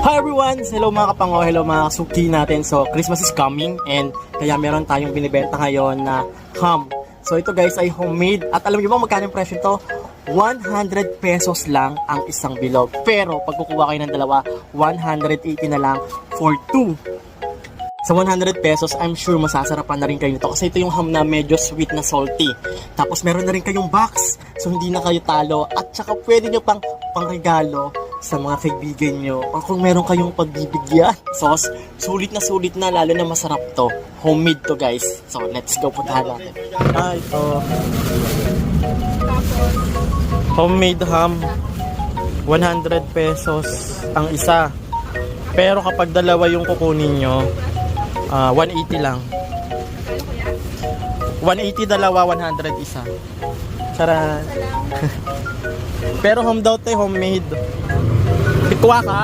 Hi everyone! Hello mga kapango, hello mga suki natin. So Christmas is coming and kaya meron tayong binibenta ngayon na ham. So ito guys ay homemade at alam niyo ba magkano yung presyo ito? 100 pesos lang ang isang bilog. Pero pag kukuha kayo ng dalawa, 180 na lang for 2. Sa 100 pesos, I'm sure masasarapan na rin kayo nito kasi ito yung ham na medyo sweet na salty. Tapos meron na rin kayong box, so hindi na kayo talo. At saka pwede nyo pang regalo sa mga kaibigan nyo. O kung meron kayong pagbibigyan. So, sulit na lalo na masarap to. Homemade to guys. So, let's go puntahan natin. Ito. Homemade ham. 100 pesos ang isa. Pero kapag dalawa yung kukunin nyo, 180 lang. 180 dalawa, 100 isa. Charan. Pero home daw to, homemade. Kuha ka?